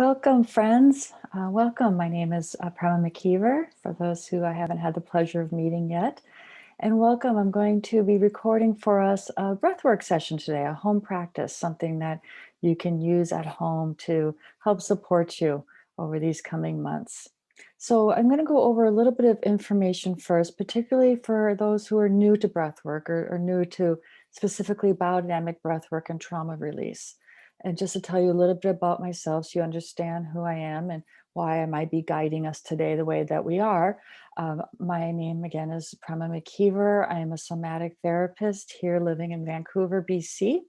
Welcome, friends. Welcome. My name is Prema McKeever, for those who I haven't had the pleasure of meeting yet. And welcome. I'm going to be recording for us a breathwork session today, a home practice, something that you can use at home to help support you over these coming months. So, I'm going to go over a little bit of information first, particularly for those who are new to breathwork or new to specifically biodynamic breathwork and trauma release. And just to tell you a little bit about myself so you understand who I am and why I might be guiding us today the way that we are. My name again is Prema McKeever. I am a somatic therapist here living in Vancouver, BC.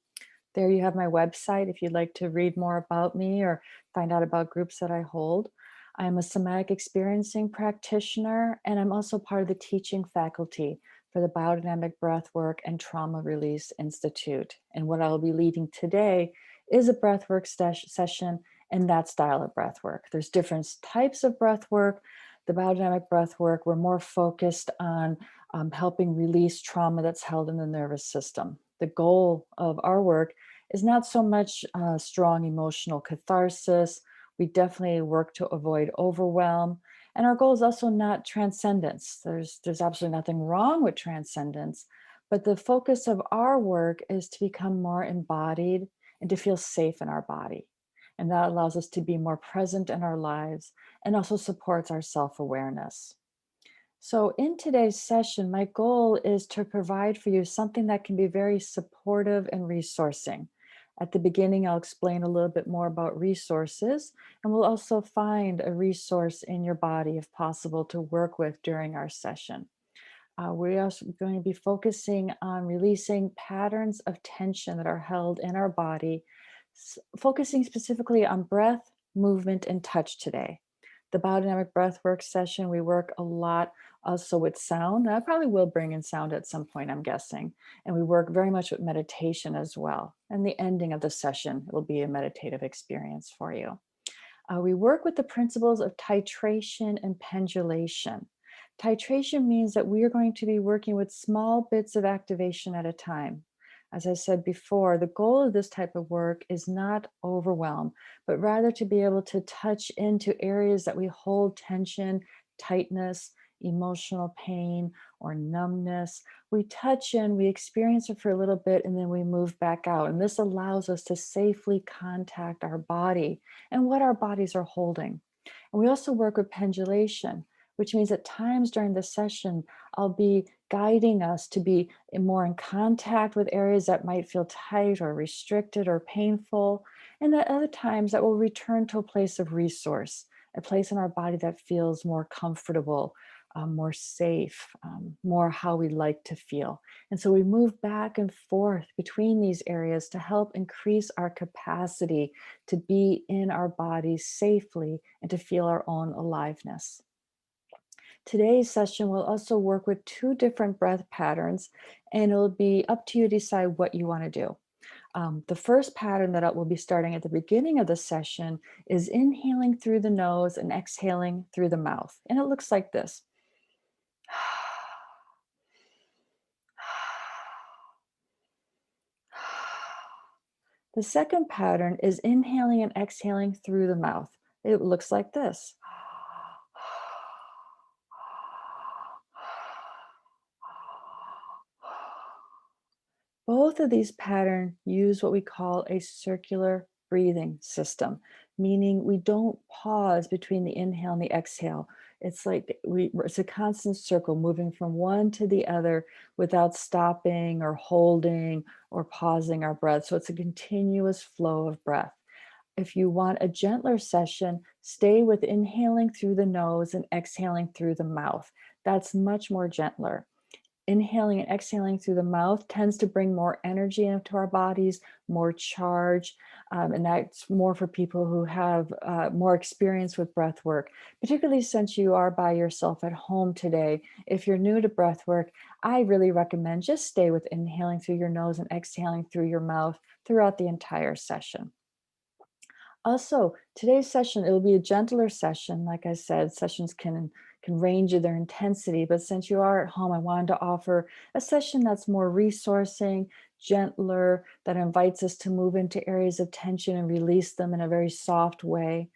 There you have my website if you'd like to read more about me or find out about groups that I hold. I am a somatic experiencing practitioner, and I'm also part of the teaching faculty for the Biodynamic Breathwork and Trauma Release Institute. And what I'll be leading today is a breathwork session and that style of breathwork. There's different types of breathwork. The biodynamic breathwork, we're more focused on helping release trauma that's held in the nervous system. The goal of our work is not so much strong emotional catharsis. We definitely work to avoid overwhelm. And our goal is also not transcendence. There's absolutely nothing wrong with transcendence, but the focus of our work is to become more embodied and to feel safe in our body. And that allows us to be more present in our lives and also supports our self-awareness. So, in today's session, my goal is to provide for you something that can be very supportive and resourcing. At the beginning, I'll explain a little bit more about resources, and we'll also find a resource in your body, if possible, to work with during our session. We're also going to be focusing on releasing patterns of tension that are held in our body, focusing specifically on breath, movement, and touch today. The biodynamic breathwork session, we work a lot also with sound. I probably will bring in sound at some point, I'm guessing. And we work very much with meditation as well. And the ending of the session will be a meditative experience for you. We work with the principles of titration and pendulation. Titration means that we are going to be working with small bits of activation at a time. As I said before, the goal of this type of work is not overwhelm, but rather to be able to touch into areas that we hold tension, tightness, emotional pain, or numbness. We touch in, we experience it for a little bit, and then we move back out. And this allows us to safely contact our body and what our bodies are holding. And we also work with pendulation, which means at times during the session, I'll be guiding us to be more in contact with areas that might feel tight or restricted or painful. And at other times that will return to a place of resource, a place in our body that feels more comfortable, more safe, more how we like to feel. And so we move back and forth between these areas to help increase our capacity to be in our bodies safely and to feel our own aliveness. Today's session will also work with two different breath patterns, and it'll be up to you to decide what you want to do. The first pattern that will be starting at the beginning of the session is inhaling through the nose and exhaling through the mouth. And it looks like this. The second pattern is inhaling and exhaling through the mouth. It looks like this. Both of these patterns use what we call a circular breathing system, meaning we don't pause between the inhale and the exhale. It's like it's a constant circle moving from one to the other without stopping or holding or pausing our breath. So it's a continuous flow of breath. If you want a gentler session, stay with inhaling through the nose and exhaling through the mouth. That's much more gentler. Inhaling and exhaling through the mouth tends to bring more energy into our bodies, more charge, and that's more for people who have more experience with breath work, particularly since you are by yourself at home today. If you're new to breath work, I really recommend just stay with inhaling through your nose and exhaling through your mouth throughout the entire session. Also, today's session, it will be a gentler session. Like I said, sessions can range in their intensity, but since you are at home, I wanted to offer a session that's more resourcing, gentler, that invites us to move into areas of tension and release them in a very soft way.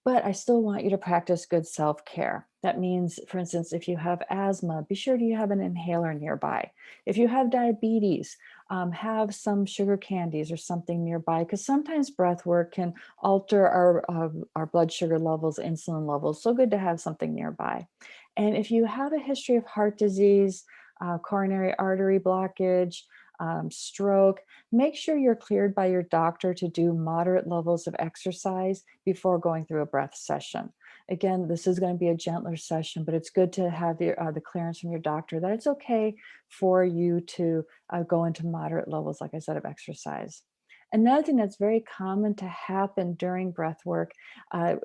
But I still want you to practice good self care. That means, for instance, if you have asthma, be sure you have an inhaler nearby. If you have diabetes, have some sugar candies or something nearby, because sometimes breath work can alter our blood sugar levels, insulin levels. So good to have something nearby. And if you have a history of heart disease, coronary artery blockage, stroke, make sure you're cleared by your doctor to do moderate levels of exercise before going through a breath session. Again, this is going to be a gentler session, but it's good to have the clearance from your doctor that it's okay for you to go into moderate levels, like I said, of exercise. Another thing that's very common to happen during breath work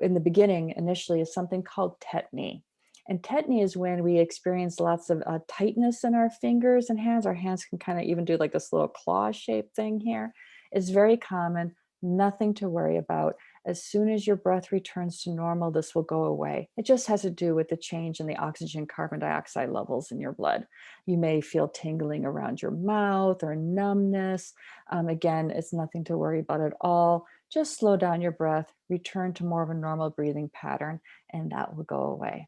in the beginning, initially, is something called tetany. And tetany is when we experience lots of tightness in our fingers and hands. Our hands can kind of even do like this little claw shaped thing here. It's very common, nothing to worry about. As soon as your breath returns to normal, this will go away. It just has to do with the change in the oxygen carbon dioxide levels in your blood. You may feel tingling around your mouth or numbness. Again, it's nothing to worry about at all. Just slow down your breath, return to more of a normal breathing pattern, and that will go away.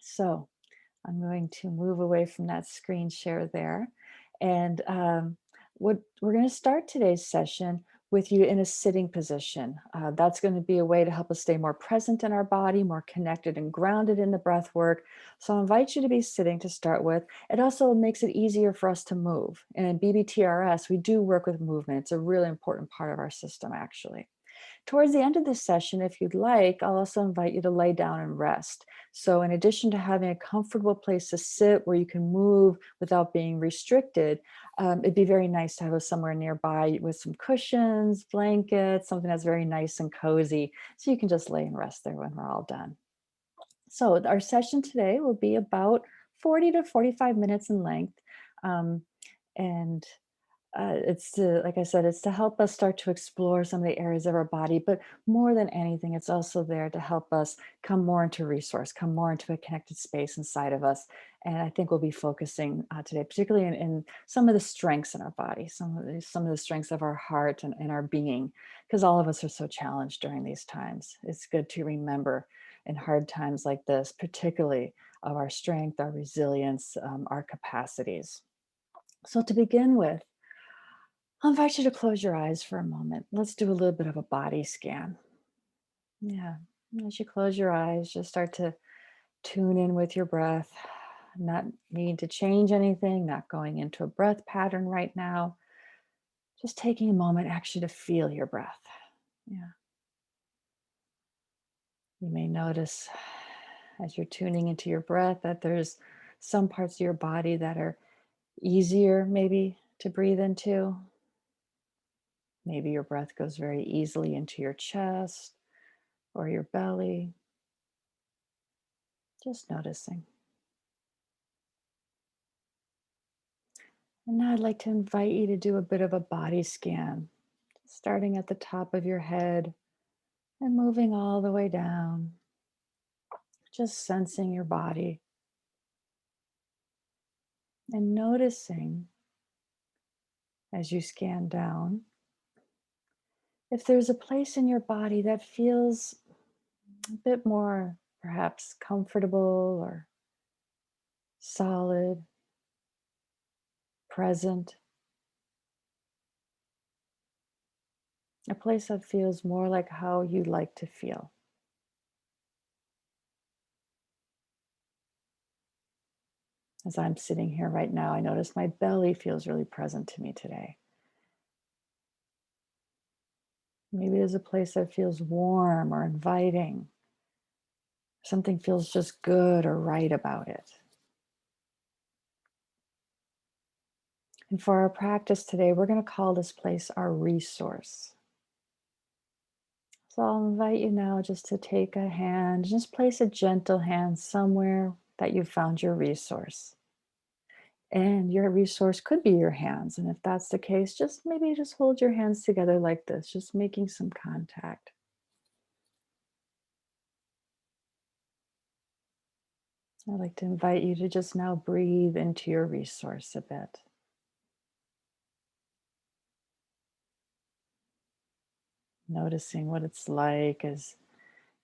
So I'm going to move away from that screen share there. And what we're going to start today's session with you in a sitting position. That's going to be a way to help us stay more present in our body, more connected and grounded in the breath work. So I invite you to be sitting to start with. It also makes it easier for us to move. And in BBTRS, we do work with movement. It's a really important part of our system, actually. Towards the end of this session, if you'd like, I'll also invite you to lay down and rest. So, in addition to having a comfortable place to sit where you can move without being restricted, it'd be very nice to have us somewhere nearby with some cushions, blankets, something that's very nice and cozy. So you can just lay and rest there when we're all done. So, our session today will be about 40 to 45 minutes in length. Um, and it's to, like I said, it's to help us start to explore some of the areas of our body, but more than anything, it's also there to help us come more into resource, come more into a connected space inside of us. And I think we'll be focusing today, particularly in some of the strengths in our body, some of the strengths of our heart and our being, because all of us are so challenged during these times. It's good to remember in hard times like this, particularly of our strength, our resilience, our capacities. So to begin with, I'll invite you to close your eyes for a moment. Let's do a little bit of a body scan. Yeah. As you close your eyes, just start to tune in with your breath, not needing to change anything, not going into a breath pattern right now. Just taking a moment actually to feel your breath. Yeah. You may notice as you're tuning into your breath that there's some parts of your body that are easier maybe to breathe into. Maybe your breath goes very easily into your chest or your belly. Just noticing. And now I'd like to invite you to do a bit of a body scan, starting at the top of your head and moving all the way down, just sensing your body and noticing as you scan down if there's a place in your body that feels a bit more perhaps comfortable or solid, present, a place that feels more like how you like to feel. As I'm sitting here right now, I notice my belly feels really present to me today. Maybe there's a place that feels warm or inviting. Something feels just good or right about it. And for our practice today, we're going to call this place our resource. So I'll invite you now just to take a hand, just place a gentle hand somewhere that you found your resource. And your resource could be your hands. And if that's the case, just hold your hands together like this, just making some contact. I'd like to invite you to just now breathe into your resource a bit. Noticing what it's like as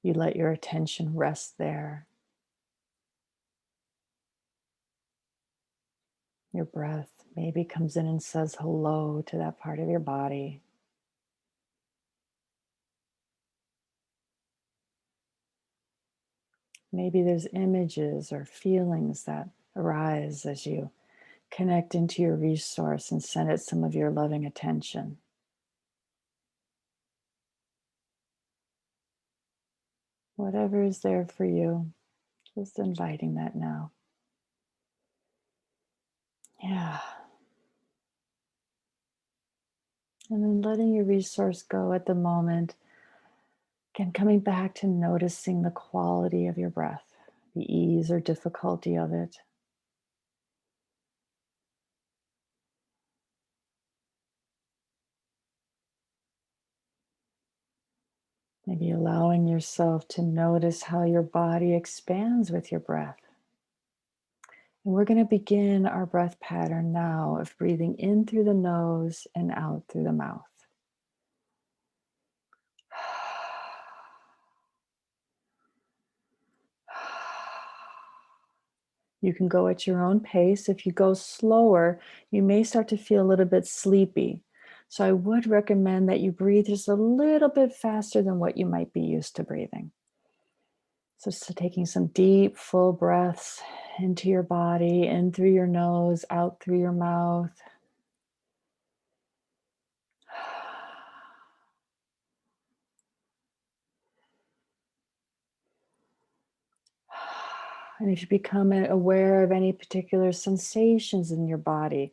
you let your attention rest there. Your breath maybe comes in and says hello to that part of your body. Maybe there's images or feelings that arise as you connect into your resource and send it some of your loving attention. Whatever is there for you, just inviting that now. Yeah. And then letting your resource go at the moment. Again, coming back to noticing the quality of your breath, the ease or difficulty of it. Maybe allowing yourself to notice how your body expands with your breath. And we're going to begin our breath pattern now of breathing in through the nose and out through the mouth. You can go at your own pace. If you go slower, you may start to feel a little bit sleepy. So I would recommend that you breathe just a little bit faster than what you might be used to breathing. So taking some deep, full breaths into your body, in through your nose, out through your mouth. And if you become aware of any particular sensations in your body,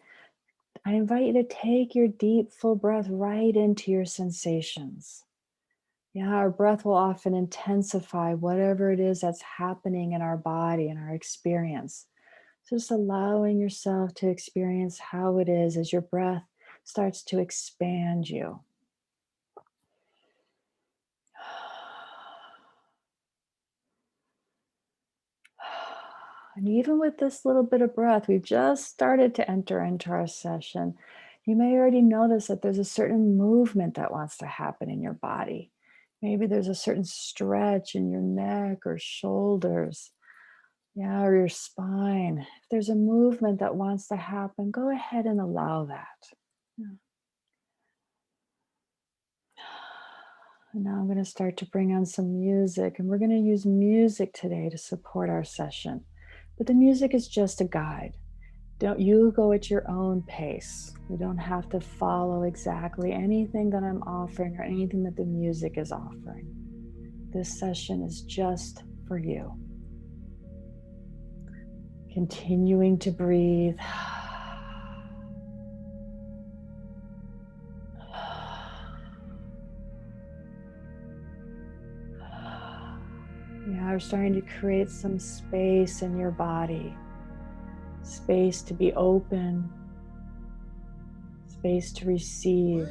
I invite you to take your deep, full breath right into your sensations. Yeah, our breath will often intensify whatever it is that's happening in our body and our experience. So just allowing yourself to experience how it is as your breath starts to expand you. And even with this little bit of breath, we've just started to enter into our session. You may already notice that there's a certain movement that wants to happen in your body. Maybe there's a certain stretch in your neck or shoulders, yeah, or your spine. If there's a movement that wants to happen, go ahead and allow that. Yeah. And now I'm going to start to bring on some music, and we're going to use music today to support our session. But the music is just a guide. Don't you go at your own pace. You don't have to follow exactly anything that I'm offering or anything that the music is offering. This session is just for you. Continuing to breathe. Yeah, we're starting to create some space in your body. Space to be open. Space to receive.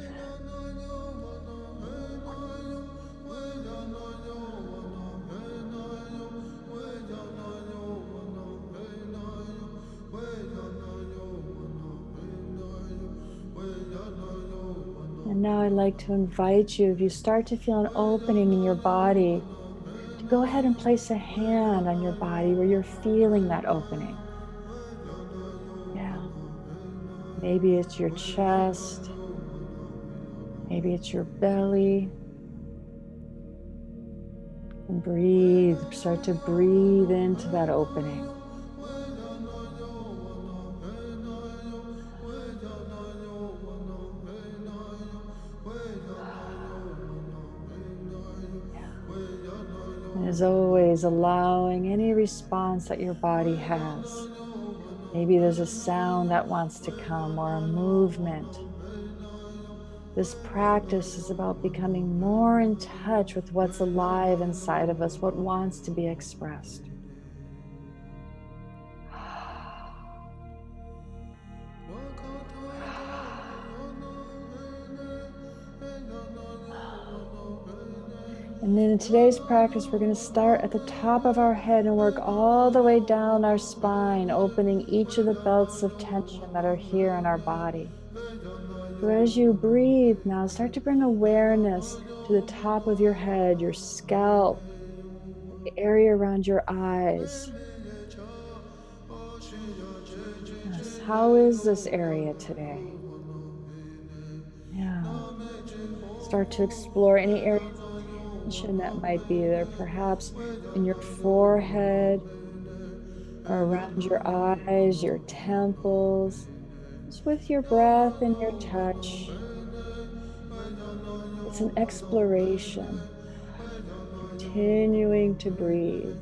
And now I'd like to invite you, if you start to feel an opening in your body, to go ahead and place a hand on your body where you're feeling that opening. Yeah. Maybe it's your chest. Maybe it's your belly. And breathe. Start to breathe into that opening. And as always, allowing any response that your body has. Maybe there's a sound that wants to come or a movement. This practice is about becoming more in touch with what's alive inside of us, what wants to be expressed. And then in today's practice, we're going to start at the top of our head and work all the way down our spine, opening each of the belts of tension that are here in our body. So as you breathe now, start to bring awareness to the top of your head, your scalp, the area around your eyes. Yes, how is this area today? Yeah. Start to explore any areas of tension that might be there, perhaps in your forehead or around your eyes, your temples, just with your breath and your touch. It's an exploration, continuing to breathe.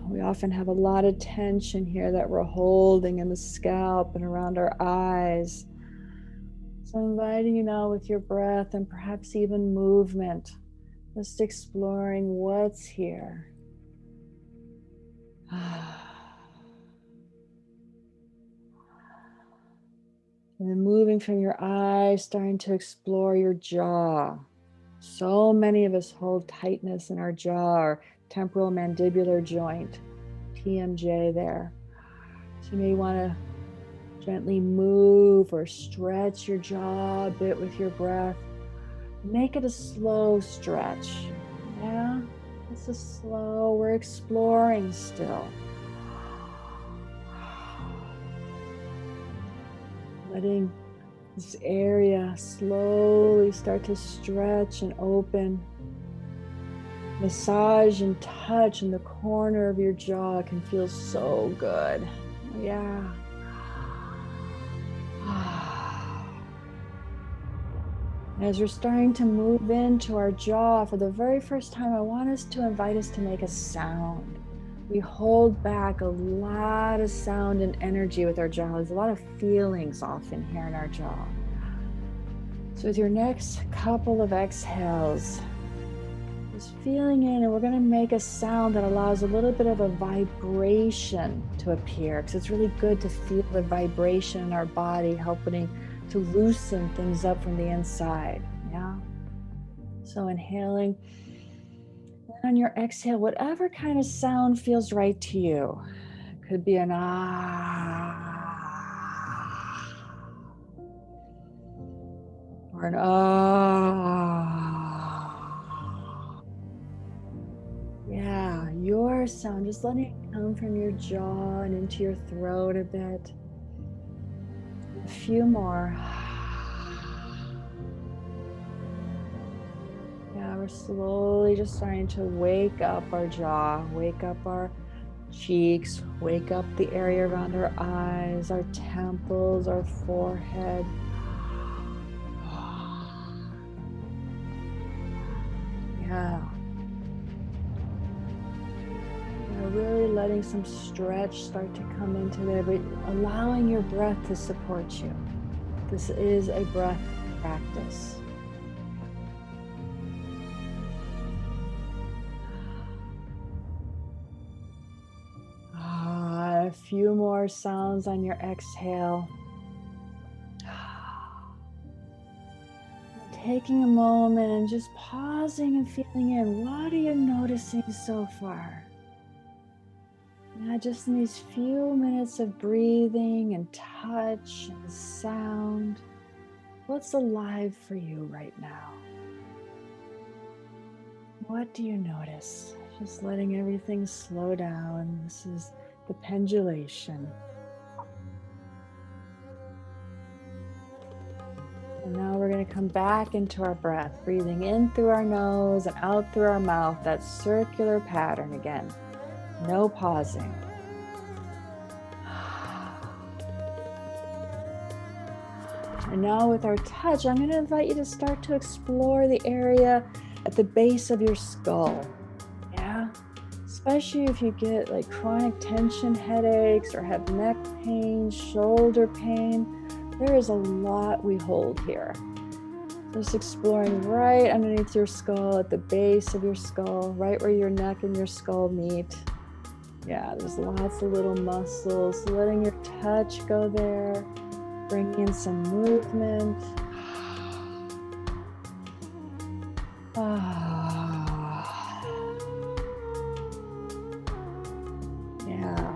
We often have a lot of tension here that we're holding in the scalp and around our eyes. So inviting you now with your breath and perhaps even movement, just exploring what's here. And then moving from your eyes, starting to explore your jaw. So many of us hold tightness in our jaw, or temporal mandibular joint, TMJ there. So you may want to gently move or stretch your jaw a bit with your breath. Make it a slow stretch. Yeah, this is slow. We're exploring still. Letting this area slowly start to stretch and open. Massage and touch in the corner of your jaw can feel so good. Yeah. As we're starting to move into our jaw for the very first time, I want us to invite us to make a sound. We hold back a lot of sound and energy with our jaw. There's a lot of feelings often here in our jaw. So with your next couple of exhales, just feeling in, and we're going to make a sound that allows a little bit of a vibration to appear, because it's really good to feel the vibration in our body, helping to loosen things up from the inside. Yeah. So inhaling, and on your exhale, whatever kind of sound feels right to you. It could be an ah, or an ah. Yeah, your sound, just letting it come from your jaw and into your throat a bit. A few more. Yeah, we're slowly just starting to wake up our jaw, wake up our cheeks, wake up the area around our eyes, our temples, our forehead. Yeah. Really letting some stretch start to come into there, but allowing your breath to support you. This is a breath practice. A few more sounds on your exhale. Taking a moment and just pausing and feeling in. What are you noticing so far? Now, just in these few minutes of breathing and touch and sound, what's alive for you right now? What do you notice? Just letting everything slow down. This is the pendulation. And now we're going to come back into our breath, breathing in through our nose and out through our mouth, that circular pattern again. No pausing. And now with our touch, I'm going to invite you to start to explore the area at the base of your skull. Yeah? Especially if you get like chronic tension headaches or have neck pain, shoulder pain. There is a lot we hold here. Just exploring right underneath your skull, at the base of your skull, right where your neck and your skull meet. Yeah, there's lots of little muscles. So letting your touch go there, bringing in some movement. Yeah.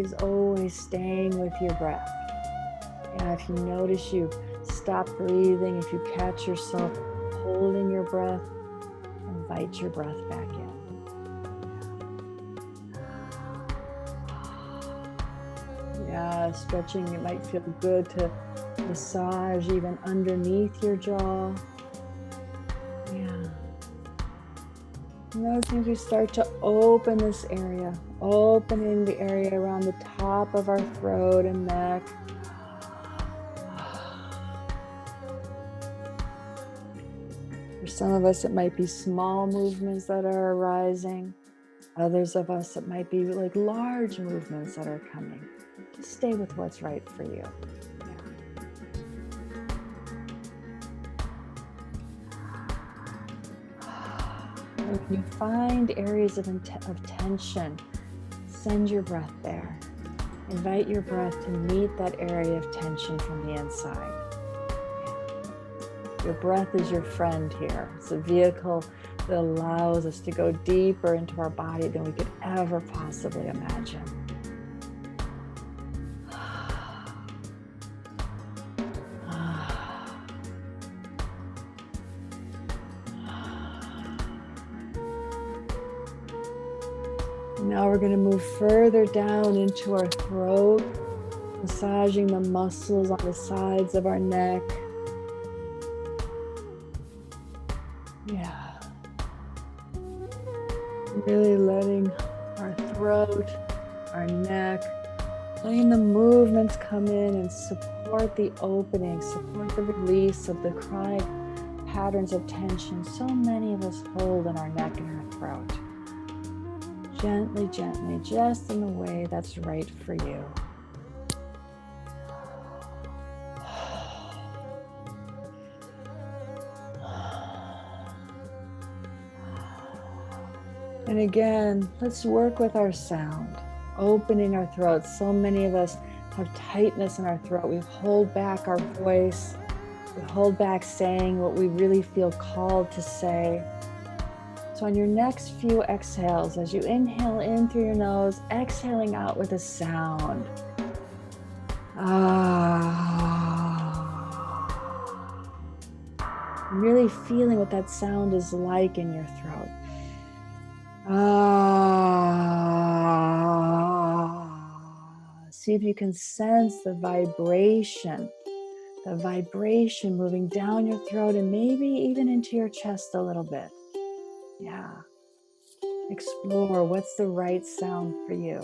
always, always staying with your breath. Yeah, if you notice you stop breathing, if you catch yourself holding your breath, invite your breath back in. Yeah, stretching, it might feel good to massage even underneath your jaw. Yeah. Noticing as we start to open this area, opening the area around the top of our throat and neck. For some of us, it might be small movements that are arising. Others of us, it might be like large movements that are coming. Just stay with what's right for you. And when you find areas of tension, send your breath there. Invite your breath to meet that area of tension from the inside. Your breath is your friend here. It's a vehicle that allows us to go deeper into our body than we could ever possibly imagine. Now we're going to move further down into our throat, massaging the muscles on the sides of our neck. Yeah. Really letting our throat, our neck, letting the movements come in and support the opening, support the release of the chronic patterns of tension so many of us hold in our neck and our throat. Gently, gently, just in the way that's right for you. And again, let's work with our sound, opening our throats. So many of us have tightness in our throat. We hold back our voice. We hold back saying what we really feel called to say. So on your next few exhales, as you inhale in through your nose, exhaling out with a sound. Really feeling what that sound is like in your throat. See if you can sense the vibration moving down your throat and maybe even into your chest a little bit. Yeah. Explore what's the right sound for you.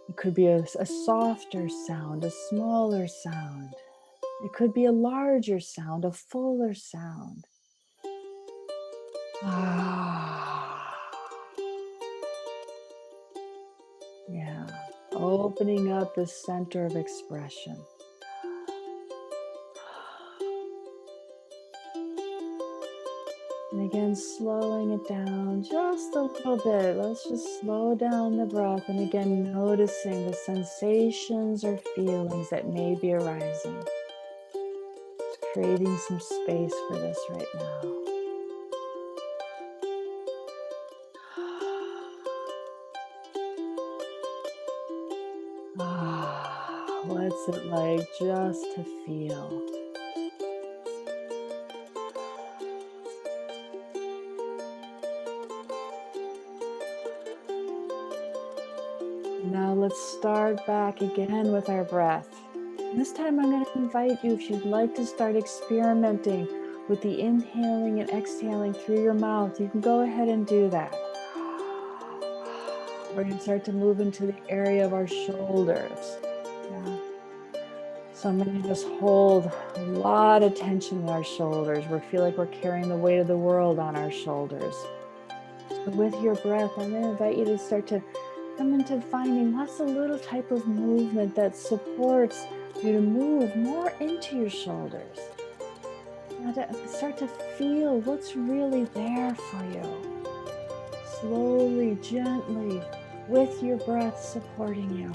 It could be a softer sound, a smaller sound. It could be a larger sound, a fuller sound. Yeah, opening up the center of expression. And again, slowing it down just a little bit. Let's just slow down the breath. And again, noticing the sensations or feelings that may be arising. Just creating some space for this right now. What's it like just to feel? Now let's start back again with our breath. And this time I'm going to invite you, if you'd like to start experimenting with the inhaling and exhaling through your mouth, you can go ahead and do that. We're going to start to move into the area of our shoulders. Yeah. So many of us hold a lot of tension in our shoulders. We feel like we're carrying the weight of the world on our shoulders. So with your breath, I'm going to invite you to start to come into finding what's a little type of movement that supports you to move more into your shoulders. Now to start to feel what's really there for you. Slowly, gently, with your breath supporting you.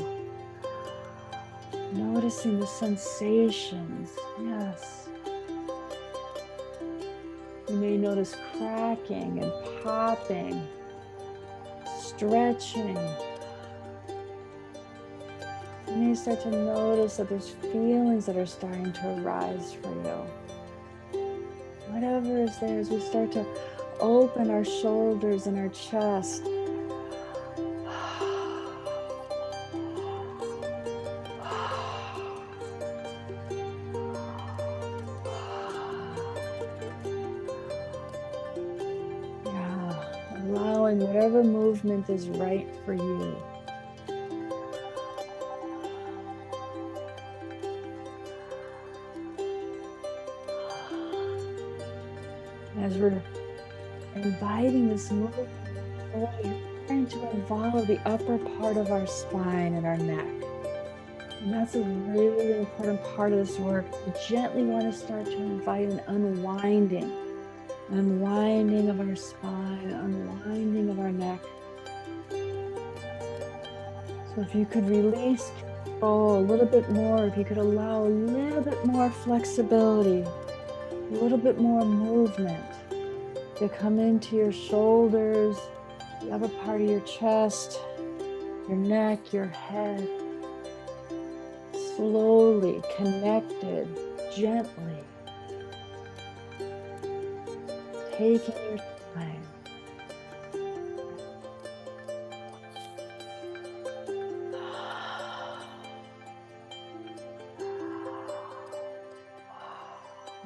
Noticing the sensations, yes. You may notice cracking and popping, stretching. you start to notice that there's feelings that are starting to arise for you. Whatever is there, as we start to open our shoulders and our chest. Allowing whatever movement is right for you. As we're inviting this movement, you're trying to involve the upper part of our spine and our neck. And that's a really important part of this work. We gently want to start to invite an unwinding of our spine, unwinding of our neck. So if you could release control a little bit more, if you could allow a little bit more flexibility, a little bit more movement to come into your shoulders, the upper part of your chest, your neck, your head. Slowly, connected, gently. Taking your time.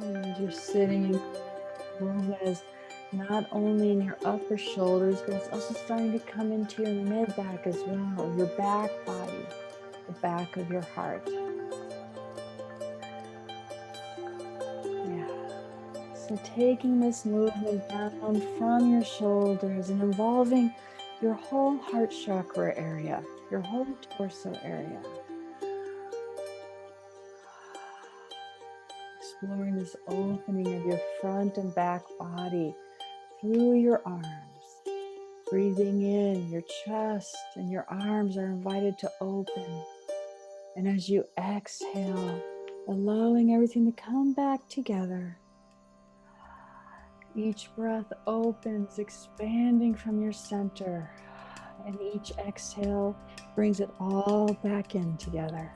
And as you're sitting, movement is not only in your upper shoulders, but it's also starting to come into your mid-back as well, your back body, the back of your heart. So taking this movement down from your shoulders and involving your whole heart chakra area, your whole torso area. Exploring this opening of your front and back body through your arms. Breathing in, your chest and your arms are invited to open. And as you exhale, allowing everything to come back together. Each breath opens, expanding from your center, and each exhale brings it all back in together.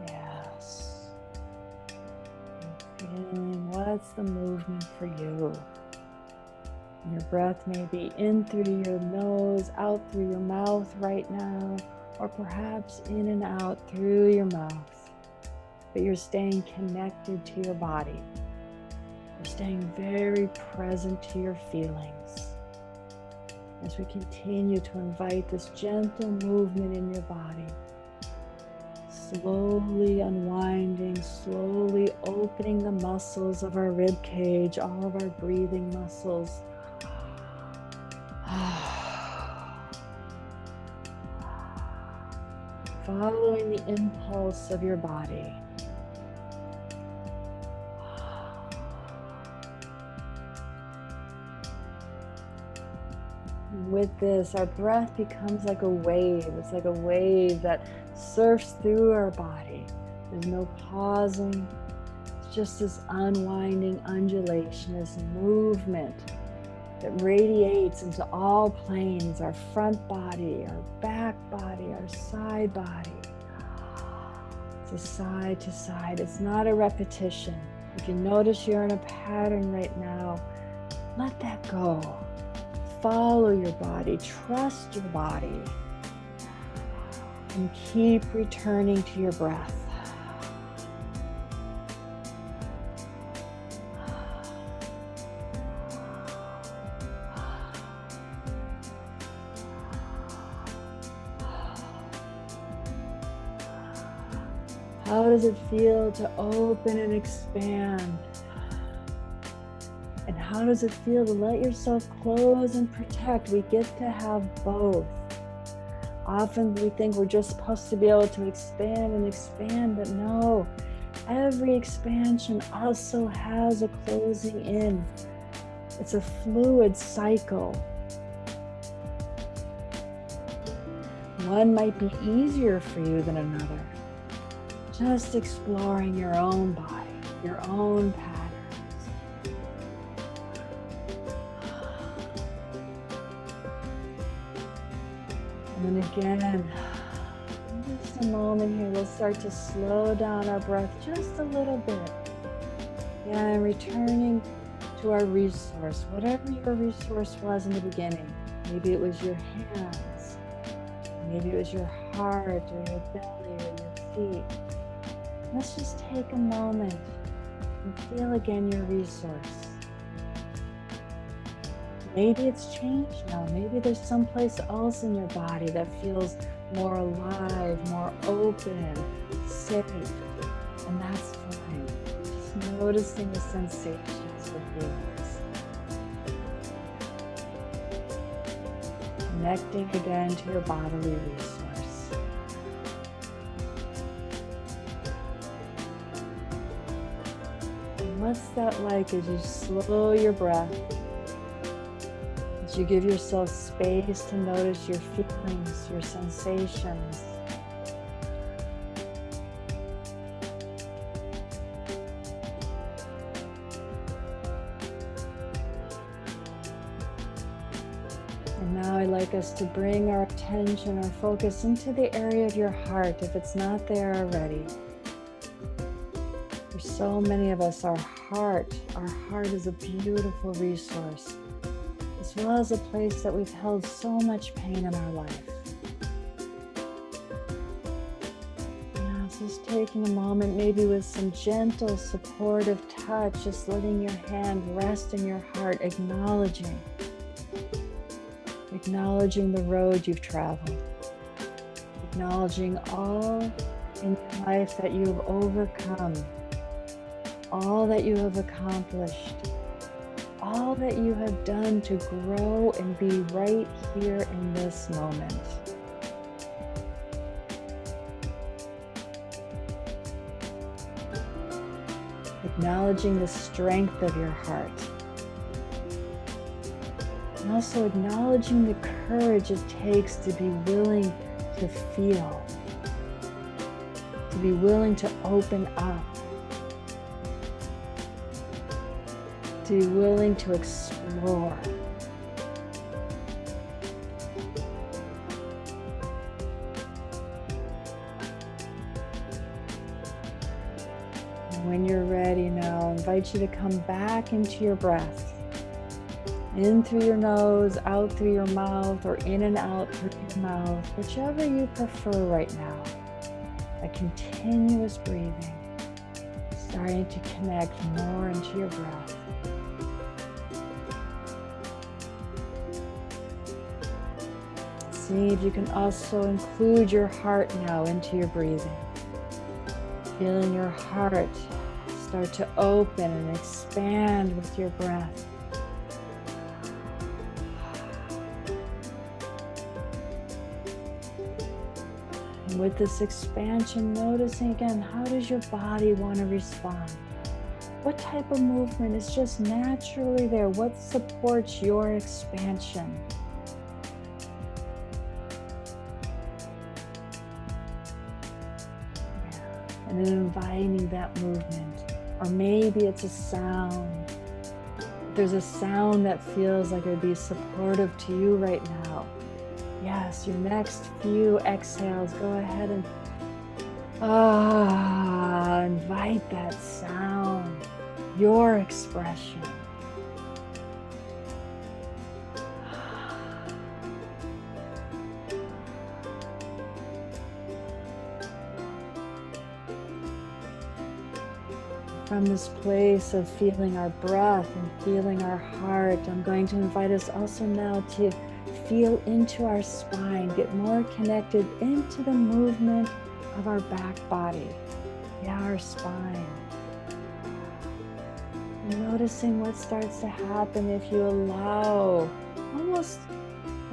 Yes. And feeling what's the movement for you. Your breath may be in through your nose, out through your mouth right now, or perhaps in and out through your mouth. But you're staying connected to your body. You're staying very present to your feelings. As we continue to invite this gentle movement in your body, slowly unwinding, slowly opening the muscles of our rib cage, all of our breathing muscles. Following the impulse of your body. With this, our breath becomes like a wave. It's like a wave that surfs through our body. There's no pausing. It's just this unwinding undulation, this movement that radiates into all planes, our front body, our back body, our side body. It's a side to side. It's not a repetition. If you notice you're in a pattern right now, let that go. Follow your body, trust your body, and keep returning to your breath. How does it feel to open and expand? And how does it feel to let yourself close and protect? We get to have both. Often we think we're just supposed to be able to expand and expand, but no. Every expansion also has a closing in. It's a fluid cycle. One might be easier for you than another. Just exploring your own body, your own patterns. And then again, in just a moment here, we'll start to slow down our breath just a little bit. And returning to our resource, whatever your resource was in the beginning. Maybe it was your hands, maybe it was your heart or your belly or your feet. Let's just take a moment and feel again your resource. Maybe it's changed now. Maybe there's someplace else in your body that feels more alive, more open, safe, and that's fine. Just noticing the sensations of feelings. Connecting again to your bodily resource. What's that like as you slow your breath, as you give yourself space to notice your feelings, your sensations? And now I'd like us to bring our attention, our focus into the area of your heart, if it's not there already. For so many of us, our heart is a beautiful resource, as well as a place that we've held so much pain in our life. Now, just taking a moment, maybe with some gentle, supportive touch, just letting your hand rest in your heart, acknowledging the road you've traveled, acknowledging all in your life that you have overcome, all that you have accomplished, all that you have done to grow and be right here in this moment. Acknowledging the strength of your heart. And also acknowledging the courage it takes to be willing to feel, to be willing to open up, to be willing to explore. And when you're ready now, I invite you to come back into your breath. In through your nose, out through your mouth, or in and out through your mouth, whichever you prefer right now. A continuous breathing, starting to connect more into your breath. See if you can also include your heart now into your breathing. Feeling your heart start to open and expand with your breath. And with this expansion, noticing again, how does your body want to respond? What type of movement is just naturally there? What supports your expansion? And then inviting that movement. Or maybe it's a sound. There's a sound that feels like it would be supportive to you right now. Yes, your next few exhales, go ahead and invite that sound, your expression. From this place of feeling our breath and feeling our heart, I'm going to invite us also now to feel into our spine, get more connected into the movement of our back body. Yeah, our spine. And noticing what starts to happen if you allow, almost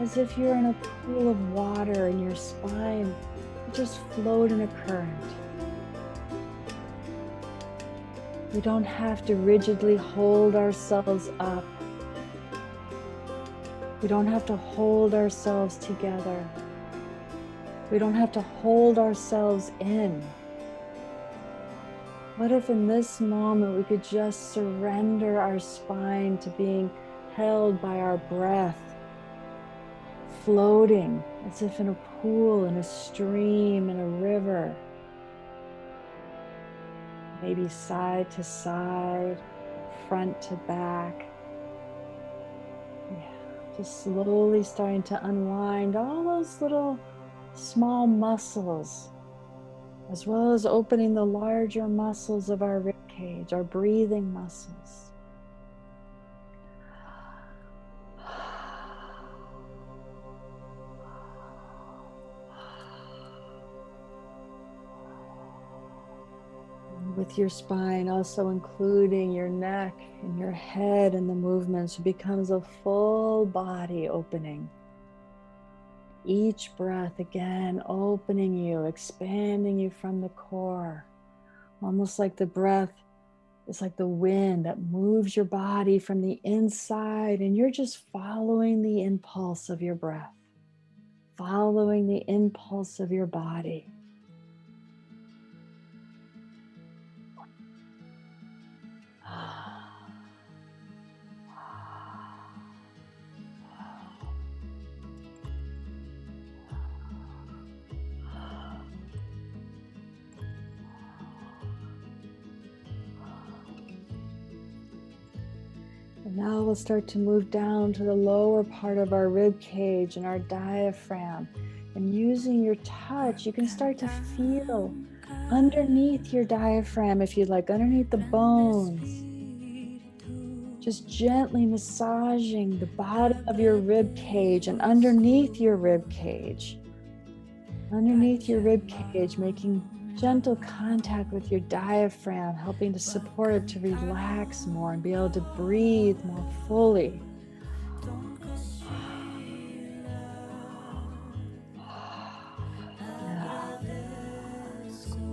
as if you're in a pool of water and your spine just float in a current. We don't have to rigidly hold ourselves up. We don't have to hold ourselves together. We don't have to hold ourselves in. What if in this moment we could just surrender our spine to being held by our breath, floating as if in a pool, in a stream, in a river, maybe side to side, front to back. Yeah, just slowly starting to unwind all those little small muscles, as well as opening the larger muscles of our rib cage, our breathing muscles. With your spine also including your neck and your head and the movements, it becomes a full body opening. Each breath again opening you, expanding you from the core, almost like the breath is like the wind that moves your body from the inside, and you're just following the impulse of your breath, following the impulse of your body. And now we'll start to move down to the lower part of our rib cage and our diaphragm. And using your touch, you can start to feel underneath your diaphragm, if you'd like, underneath the bones. Just gently massaging the bottom of your rib cage and underneath your rib cage. Underneath your rib cage, making gentle contact with your diaphragm, helping to support it to relax more and be able to breathe more fully. Yeah.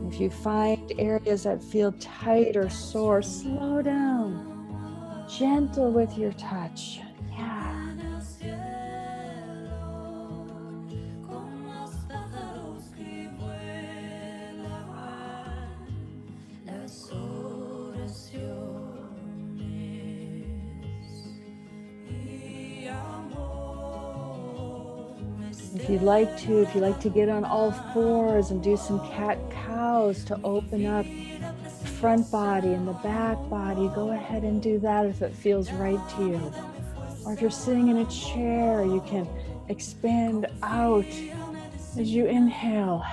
If you find areas that feel tight or sore, slow down. Gentle with your touch. Yeah. If you'd like to get on all fours and do some cat-cows to open up the front body and the back body, go ahead and do that if it feels right to you. Or if you're sitting in a chair, you can expand out as you inhale.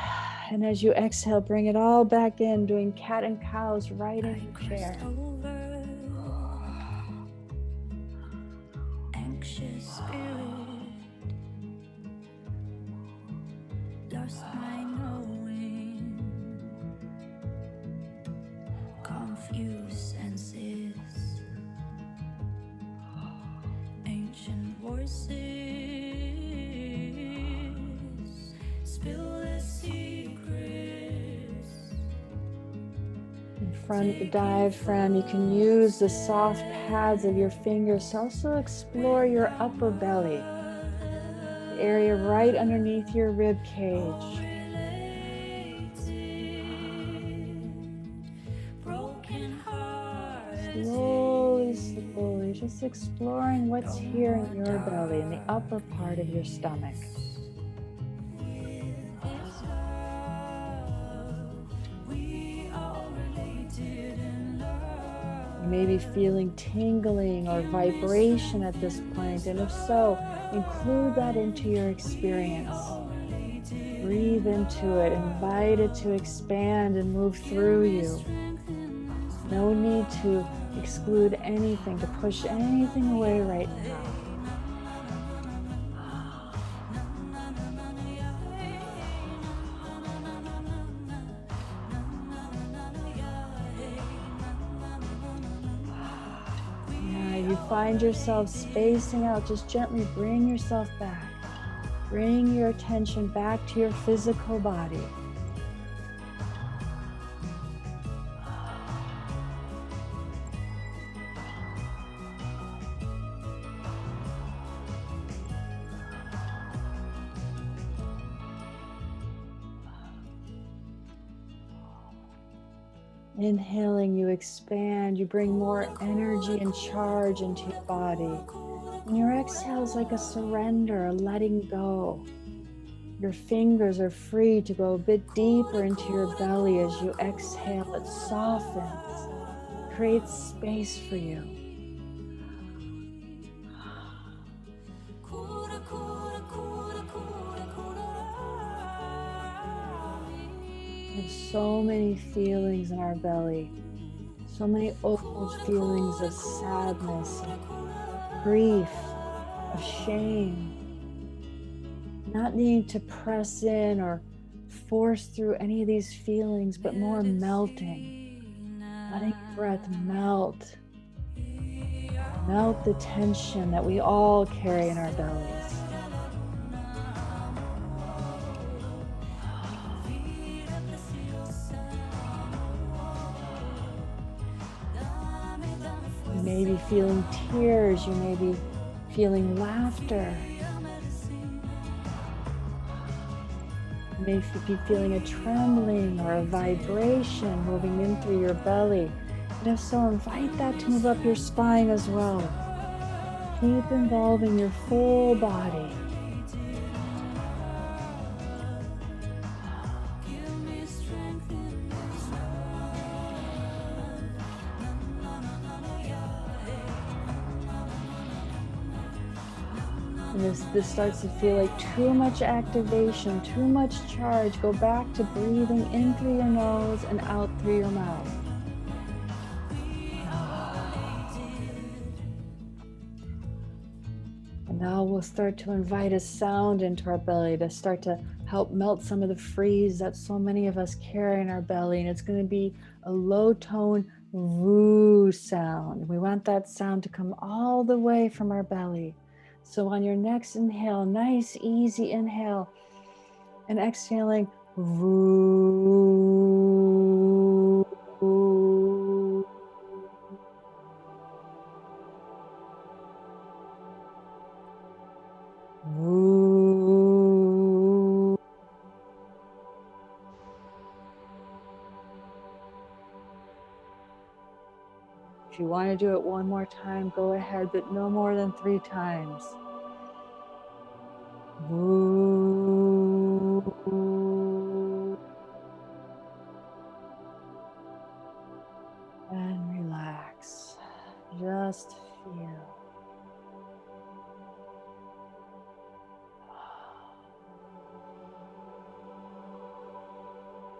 And as you exhale, bring it all back in, doing cat and cows right in your chair. Anxious spirit, lost my knowing, confused senses, ancient voices, spill the secrets. In front of the diaphragm, you can use the soft pads of your fingers to also explore your upper belly, the area right underneath your rib cage. Slowly, just exploring what's here in your belly, in the upper part of your stomach. You may be feeling tingling or vibration at this point, and if so, include that into your experience. Breathe into it, invite it to expand and move through you. No need to exclude anything, to push anything away right now. You find yourself spacing out, just gently bring yourself back. Bring your attention back to your physical body. Inhaling, you expand, you bring more energy and charge into your body. And your exhale is like a surrender, a letting go. Your fingers are free to go a bit deeper into your belly as you exhale. It softens, creates space for you. We have so many feelings in our belly, so many old feelings of sadness, of grief, of shame. Not needing to press in or force through any of these feelings, but more melting, letting your breath melt the tension that we all carry in our bellies. You may be feeling tears, you may be feeling laughter. You may be feeling a trembling or a vibration moving in through your belly. And if so, invite that to move up your spine as well. Keep involving your full body. And this starts to feel like too much activation, too much charge, go back to breathing in through your nose and out through your mouth. And now we'll start to invite a sound into our belly to start to help melt some of the freeze that so many of us carry in our belly. And it's going to be a low tone woo sound. We want that sound to come all the way from our belly. So on your next inhale, nice, easy inhale, and exhaling, woo. Woo. If you want to do it one more time, go ahead, but no more than 3 times. Woo. And relax. Just feel.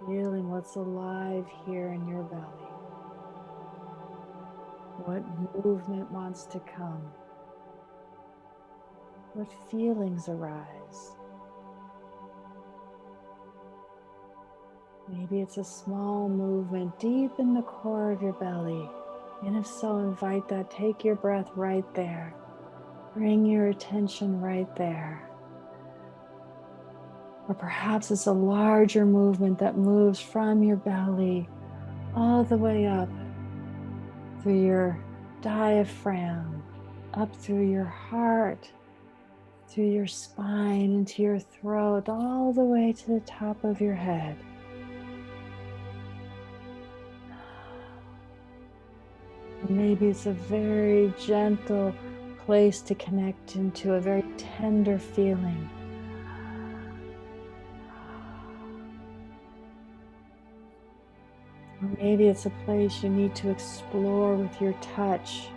Feeling what's alive here in your belly. What movement wants to come? What feelings arise? Maybe it's a small movement deep in the core of your belly. And if so, invite that. Take your breath right there. Bring your attention right there. Or perhaps it's a larger movement that moves from your belly all the way up through your diaphragm, up through your heart, through your spine, into your throat, all the way to the top of your head. Maybe it's a very gentle place to connect into, a very tender feeling. Or maybe it's a place you need to explore with your touch.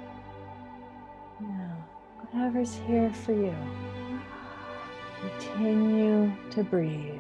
Yeah, whatever's here for you. Continue to breathe.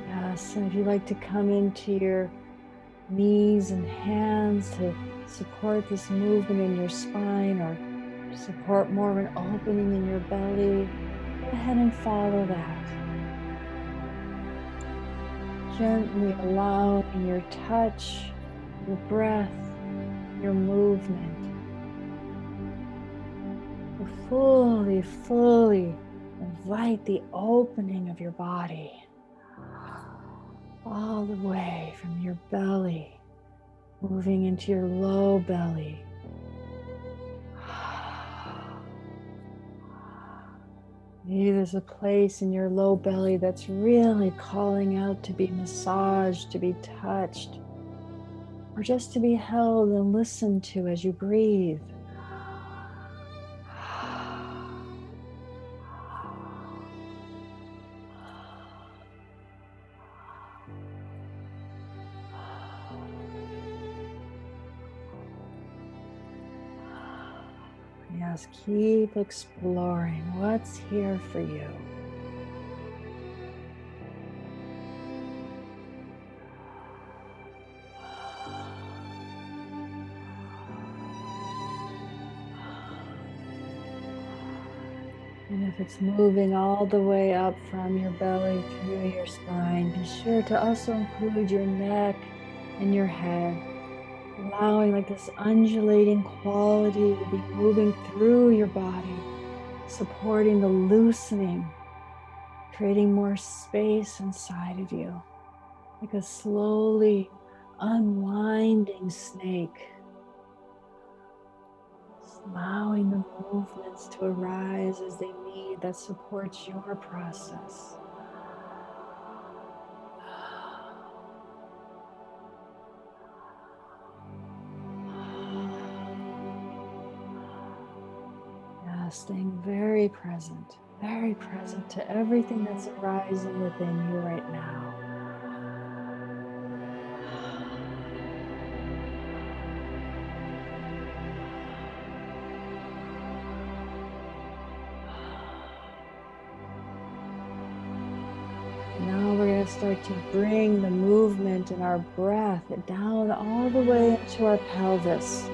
Yes, and if you'd like to come into your knees and hands to support this movement in your spine or support more of an opening in your belly, go ahead and follow that. Gently allowing your touch, your breath, your movement to fully invite the opening of your body all the way from your belly, moving into your low belly. Maybe there's a place in your low belly that's really calling out to be massaged, to be touched, or just to be held and listened to as you breathe. Yes, keep exploring what's here for you. And if it's moving all the way up from your belly through your spine, be sure to also include your neck and your head, allowing like this undulating quality to be moving through your body, supporting the loosening, creating more space inside of you, like a slowly unwinding snake, allowing the movements to arise as they need that supports your process. Yeah, staying very present to everything that's arising within you right now. Now we're going to start to bring the movement and our breath down all the way into our pelvis,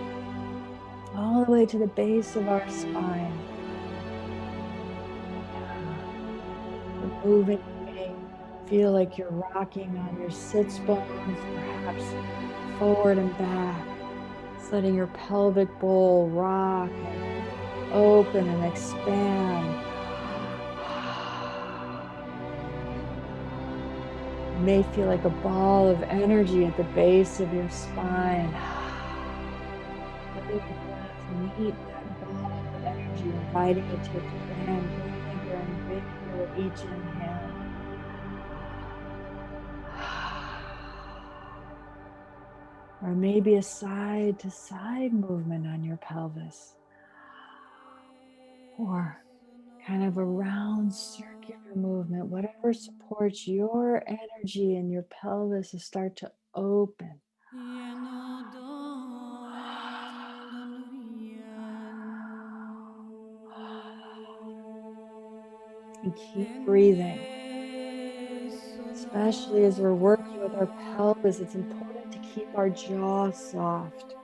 all the way to the base of our spine. We're moving, you may feel like you're rocking on your sits bones, perhaps forward and back, just letting your pelvic bowl rock and open and expand. You may feel like a ball of energy at the base of your spine. Letting your breath meet that ball of energy, inviting it to expand bigger and bigger with each inhale. Or maybe a side to side movement on your pelvis. Or kind of a round circular movement, whatever supports your energy and your pelvis to start to open. And keep breathing. Especially as we're working with our pelvis, it's important to keep our jaw soft.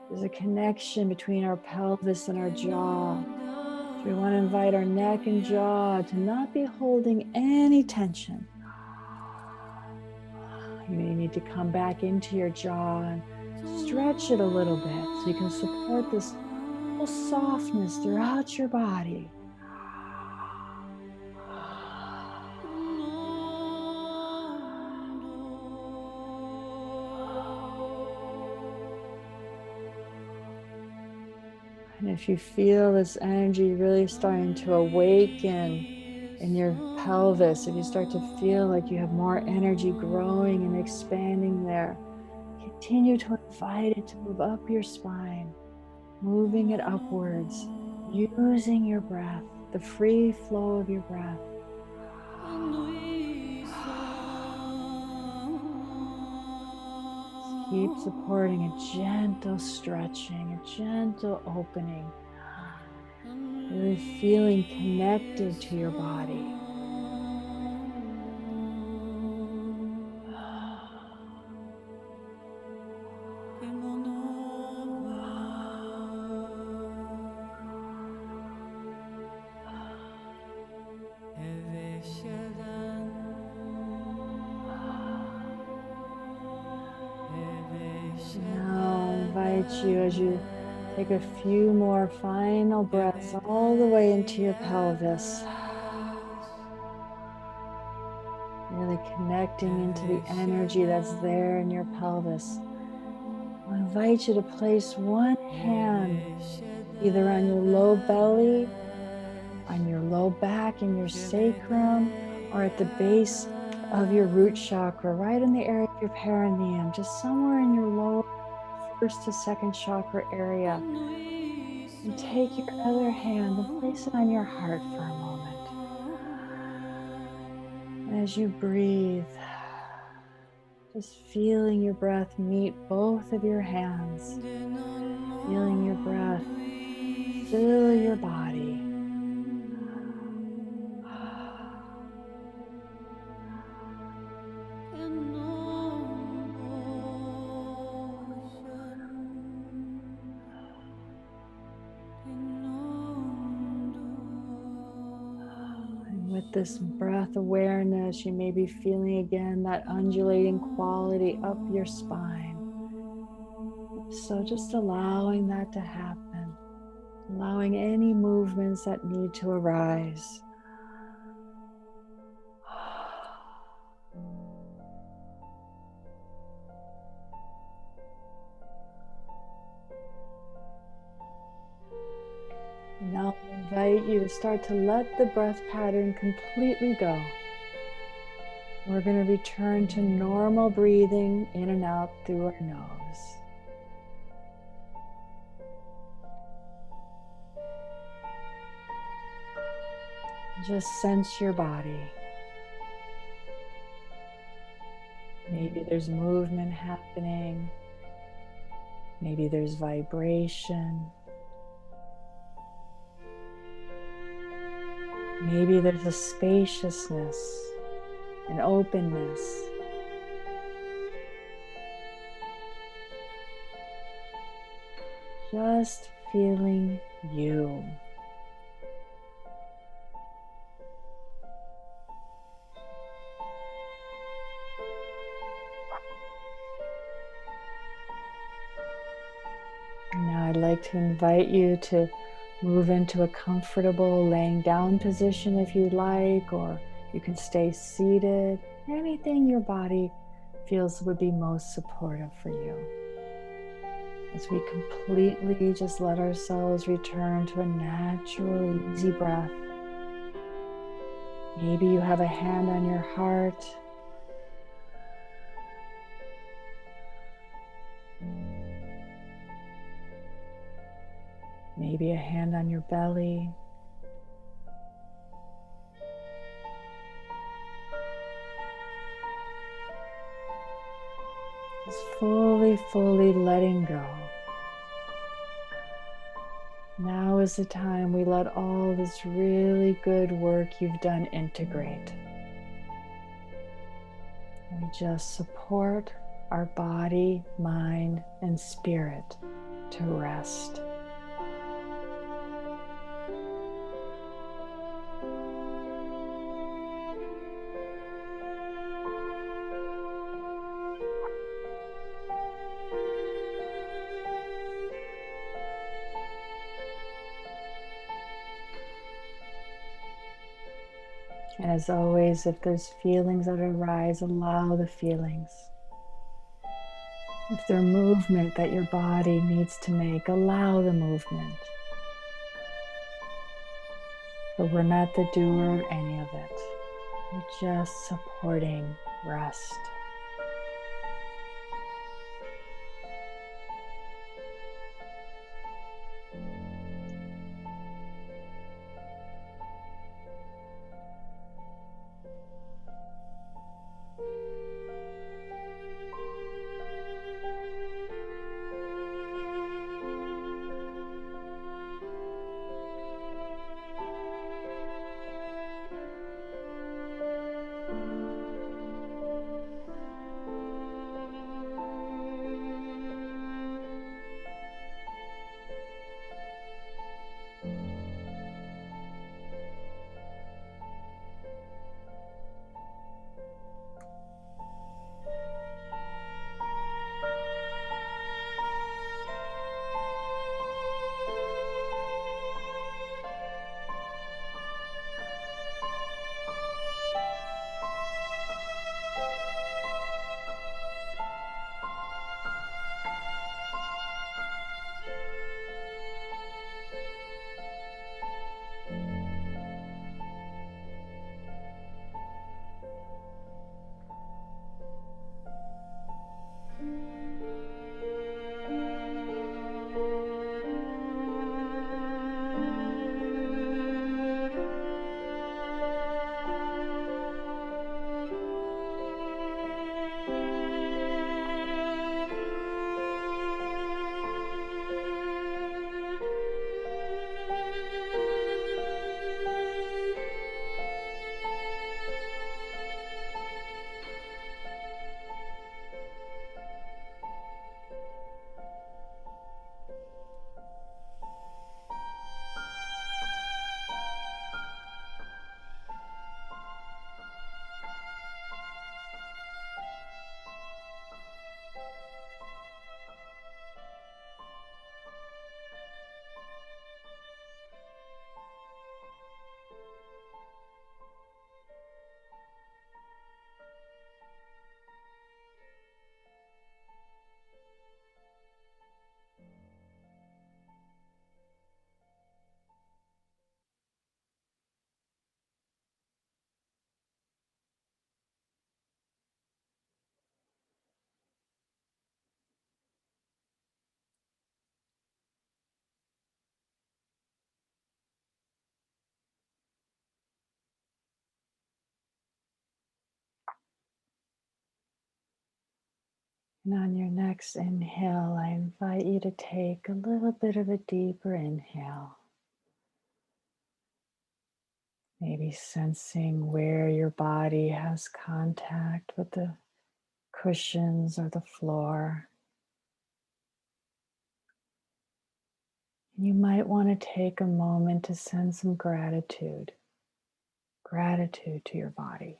There's a connection between our pelvis and our jaw. So we want to invite our neck and jaw to not be holding any tension. You may need to come back into your jaw and stretch it a little bit so you can support this whole softness throughout your body. And if you feel this energy really starting to awaken in your pelvis, if you start to feel like you have more energy growing and expanding there, continue to invite it to move up your spine, moving it upwards, using your breath, the free flow of your breath. Keep supporting a gentle stretching, a gentle opening. Really feeling connected to your body. invite you as you take a few more final breaths all the way into your pelvis. Really connecting into the energy that's there in your pelvis. I invite you to place one hand either on your low belly, on your low back, in your sacrum, or at the base of your root chakra, right in the area of your perineum, just somewhere in your lower first to second chakra area. And take your other hand and place it on your heart for a moment. And as you breathe, just feeling your breath meet both of your hands, feeling your breath fill your body. And with this breath awareness, you may be feeling again that undulating quality up your spine. So just allowing that to happen, allowing any movements that need to arise. And now I invite you to start to let the breath pattern completely go. We're going to return to normal breathing in and out through our nose. Just sense your body. Maybe there's movement happening. Maybe there's vibration. Maybe there's a spaciousness, an openness. Just feeling you. Now I'd like to invite you to move into a comfortable laying down position if you'd like, or you can stay seated. Anything your body feels would be most supportive for you. As we completely just let ourselves return to a natural, easy breath. Maybe you have a hand on your heart. Maybe a hand on your belly. Just fully letting go. Now is the time we let all this really good work you've done integrate. We just support our body, mind, and spirit to rest. And as always, if there's feelings that arise, allow the feelings. If there's movement that your body needs to make, allow the movement. But we're not the doer of any of it. We're just supporting rest. And on your next inhale, I invite you to take a little bit of a deeper inhale. Maybe sensing where your body has contact with the cushions or the floor. You might want to take a moment to send some gratitude to your body.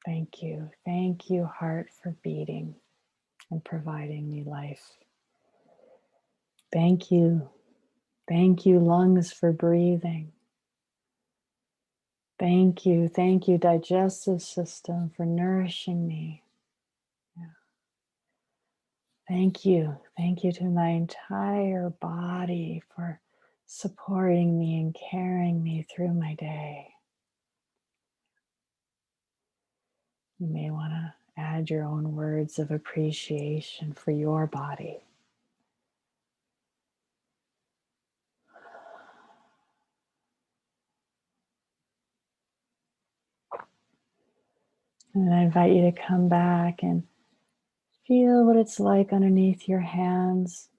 Thank you, heart, for beating and providing me life. Thank you, lungs, for breathing. Thank you, digestive system, for nourishing me. Yeah. Thank you to my entire body for supporting me and carrying me through my day. You may want to add your own words of appreciation for your body. And I invite you to come back and feel what it's like underneath your hands.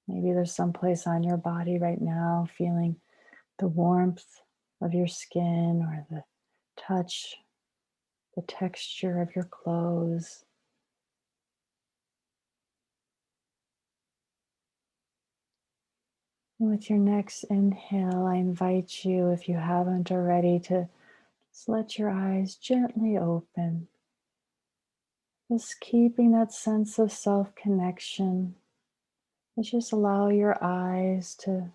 Maybe there's some place on your body right now, feeling the warmth of your skin or the touch, the texture of your clothes. And with your next inhale, I invite you, if you haven't already, to just let your eyes gently open. Just keeping that sense of self-connection. Just allow your eyes to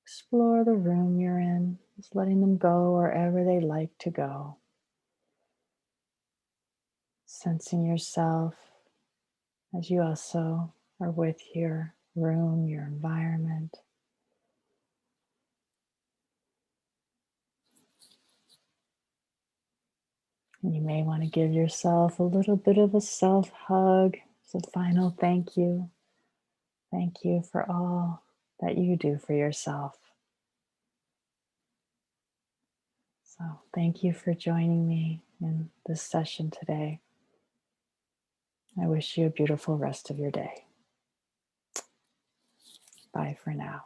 explore the room you're in, just letting them go wherever they like to go. Sensing yourself as you also are with your room, your environment. And you may want to give yourself a little bit of a self-hug. So final thank you. Thank you for all that you do for yourself. So thank you for joining me in this session today. I wish you a beautiful rest of your day. Bye for now.